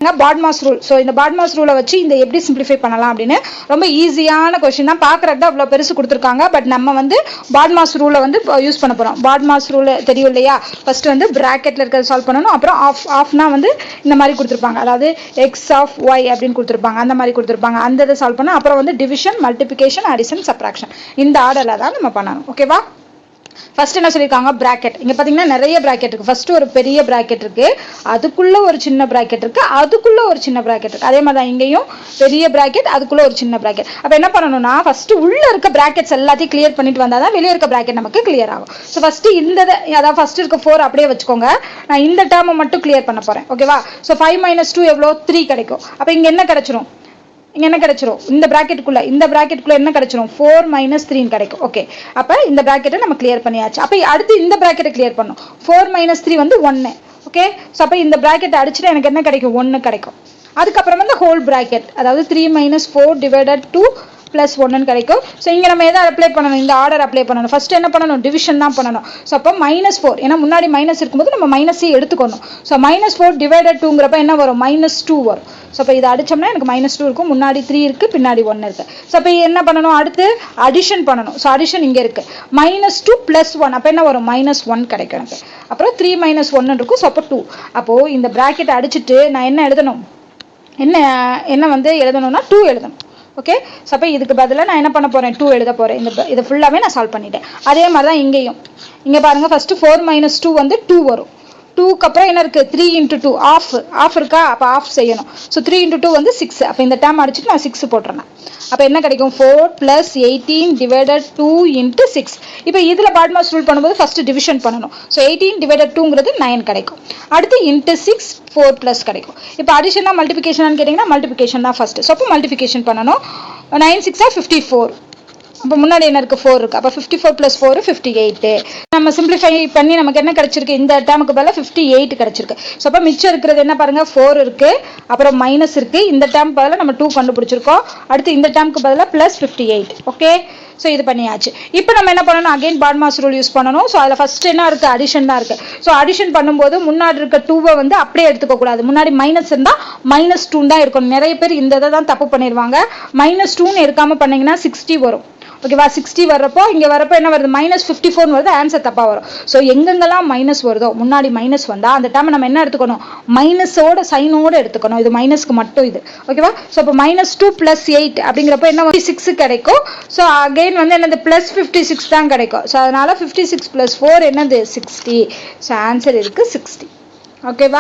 பாட்மாஸ் rule. So இந்த பாட்மாஸ் ரூலை வச்சு இந்த எப்படி சிம்பிளிஃபை பண்ணலாம் அப்படின்னு ரொம்ப ஈஸியான கொஸ்டின் தான். பார்க்குறதுக்கு தான் அவ்வளோ பெருசு கொடுத்துருக்காங்க. பட் நம்ம வந்து பாட்மாஸ் ரூலை வந்து யூஸ் பண்ண போகிறோம். பாட்மாஸ் ரூல் தெரியும் இல்லையா? ஃபர்ஸ்ட் வந்து ப்ராக்கெட்டில் இருக்கிறத சால்வ் பண்ணணும். அப்புறம் ஆஃப்னா வந்து இந்த மாதிரி கொடுத்துருப்பாங்க. அதாவது எக்ஸ் ஆஃப் ஒய் அப்படின்னு கொடுத்துருப்பாங்க. அந்த மாதிரி கொடுத்துருப்பாங்க. அந்த இதை சால்வ் பண்ணணும். அப்புறம் வந்து டிவிஷன், மல்டிபிகேஷன், அடிஷன், சப்ராக்ஷன் இந்த ஆர்டரில் தான் நம்ம பண்ணணும். ஓகேவா? ஃபர்ஸ்ட் என்ன சொல்லியிருக்காங்க? பிராக்கெட். இங்க பாத்தீங்கன்னா நிறைய பிராக்கெட் இருக்கு. ஃபர்ஸ்ட் ஒரு பெரிய பிராக்கெட் இருக்கு, அதுக்குள்ள ஒரு சின்ன பிராக்கெட் இருக்கு, அதுக்குள்ள ஒரு சின்ன பிராக்கெட் இருக்கு. அதே மாதிரி தான் இங்கேயும் பெரிய பிராக்கெட், அதுக்குள்ள ஒரு சின்ன பிராக்கெட். அப்ப என்ன பண்ணணும்னா ஃபர்ஸ்ட் உள்ள இருக்க பிராக்கெட்ஸ் எல்லாத்தையும் கிளியர் பண்ணிட்டு வந்தாதான் வெளியே இருக்க பிராக்கெட் நமக்கு கிளியர் ஆகும். ஸோ ஃபர்ஸ்ட் இந்த அதாவது ஃபர்ஸ்ட் இருக்க 4 அப்படியே வச்சுக்கோங்க. நான் இந்த டேர்மை மட்டும் கிளியர் பண்ண போறேன். ஓகேவா? ஸோ 5 - 2 எவ்வளோ? 3 கிடைக்கும். அப்ப இங்க என்ன கிடைச்சிரும்? இங்க என்ன கிடைச்சிரும்? இந்த பிராக்கெட்டுக்குள்ள என்ன கிடைச்சிரும்? 4 - 3 கிடைக்கும். ஓகே, அப்ப இந்த பிராக்கெட்டை நம்ம கிளியர் பண்ணியாச்சு. அப்ப அடுத்து இந்த பிராக்கெட்டை கிளியர் பண்ணணும். 4 - 3 வந்து 1. ஓகே, ஸோ அப்ப இந்த பிராக்கெட்டை அடிச்சுட்டு எனக்கு என்ன கிடைக்கும்? 1 கிடைக்கும். அதுக்கப்புறம் வந்து ஹோல் பிராக்கெட், அதாவது 3 - 4 / 2 + 1 கிடைக்கும். ஸோ இங்க நம்ம எதை அப்ளை பண்ணணும்? இந்த ஆர்டர் அப்ளை பண்ணணும். ஃபர்ஸ்ட் என்ன பண்ணணும்? டிவிஷன் தான் பண்ணணும். ஸோ அப்போ -4, ஏன்னா முன்னாடி மைனஸ் இருக்கும்போது நம்ம மைனஸே எடுத்துக்கணும். ஸோ -4 / 2ங்கிறப்ப என்ன வரும்? -2 வரும். ஸோ அப்போ இதை அடிச்சோம்னா எனக்கு -2 இருக்கும். முன்னாடி 3 இருக்கு, பின்னாடி 1 இருக்கு. ஸோ அப்போ என்ன பண்ணணும்? அடுத்து அடிஷன் பண்ணணும். ஸோ அடிஷன் இங்க இருக்கு. -2 + 1, அப்போ என்ன வரும்? -1 கிடைக்கும் எனக்கு. அப்புறம் 3 - 1 இருக்கும். ஸோ அப்போ 2. அப்போ இந்த பிராக்கெட் அடிச்சுட்டு நான் என்ன எழுதணும்? என்ன வந்து எழுதணும்னா 2 எழுதணும். ஓகே, ஸோ அப்போ இதுக்கு பதிலாக நான் என்ன பண்ண போறேன்? 2 எழுத போறேன். இதை ஃபுல்லாவே நான் சால்வ் பண்ணிட்டேன். அதே மாதிரி தான் இங்கேயும். இங்க பாருங்க, ஃபர்ஸ்ட் 4 - 2 வந்து 2 வரும். 2க்கு அப்புறம் என்ன இருக்கு? 3 × 2 ஆஃப் இருக்கா? அப்போ ஆஃப் செய்யணும். ஸோ 3 × 2 வந்து 6. அப்போ இந்த டேர்ம் அடிச்சுட்டு நான் 6 போட்டுறேன். அப்போ என்ன கிடைக்கும்? 4 + 18 / 2 × 6. இப்போ இதில் பாட்மாஸ் ரூல் பண்ணும்போது ஃபர்ஸ்ட் டிவிஷன் பண்ணணும். ஸோ 18 / 2ங்கிறது 9 கிடைக்கும். அடுத்து × 6 4 + கிடைக்கும். இப்போ அடிஷனா மல்டிபிகேஷனான்னு கேட்டிங்கன்னா மல்டிபிகேஷன் தான் ஃபர்ஸ்ட். ஸோ அப்போ மல்டிபிகேஷன் பண்ணணும். 9 × 6 = 54. அப்போ முன்னாடி என்ன இருக்கு? 4 இருக்கு. அப்போ 54 + 4 58. நம்ம சிம்பிளிஃபை பண்ணி நமக்கு என்ன கிடைச்சிருக்கு? இந்த டேர்முக்கு பதிலாக 58 கிடைச்சிருக்கு. ஸோ அப்போ மிச்சம் இருக்கிறது என்ன பாருங்க? 4 இருக்கு, அப்புறம் மைனஸ் இருக்கு. இந்த டேர்ம் பதிலாக நம்ம 2 கண்டுபிடிச்சிருக்கோம். அடுத்து இந்த டேர்முக்கு பதிலாக +58. ஓகே, ஸோ இது பண்ணியாச்சு. இப்போ நம்ம என்ன பண்ணணும்? அகைன் பாட்மாஸ் ரூல் யூஸ் பண்ணணும். ஸோ அதில் ஃபர்ஸ்ட் என்ன இருக்கு? அடிஷன் தான் இருக்கு. ஸோ அடிஷன் பண்ணும்போது முன்னாடி இருக்க 2வை வந்து அப்படியே எடுத்துக்க கூடாது. முன்னாடி மைனஸ் இருந்தா -2 தான் இருக்கணும். நிறைய பேர் இந்த இதை தான் தப்பு பண்ணிடுவாங்க. -2ன்னு எடுக்காம பண்ணீங்கன்னா 60 வரும். ஓகேவா? 60 வர்றப்போ இங்க வரப்போ என்ன வருது? -54 வருது. ஆன்சர் தப்பா வரும். ஸோ எங்கெங்கெல்லாம் மைனஸ் வருதோ, முன்னாடி மைனஸ் வந்தா அந்த டைம் நம்ம என்ன எடுத்துக்கணும்? மைனஸோட சைனோட எடுத்துக்கணும். இது மைனஸ்க்கு மட்டும் இது. ஓகேவா? ஸோ இப்போ -2 + 8 அப்படிங்கிறப்ப என்ன 56 கிடைக்கும். ஸோ அகைன் வந்து என்னது? +56 தான் கிடைக்கும். ஸோ அதனால 56 + 4 என்னது? 60. ஸோ ஆன்சர் இருக்கு 60. ஓகேவா?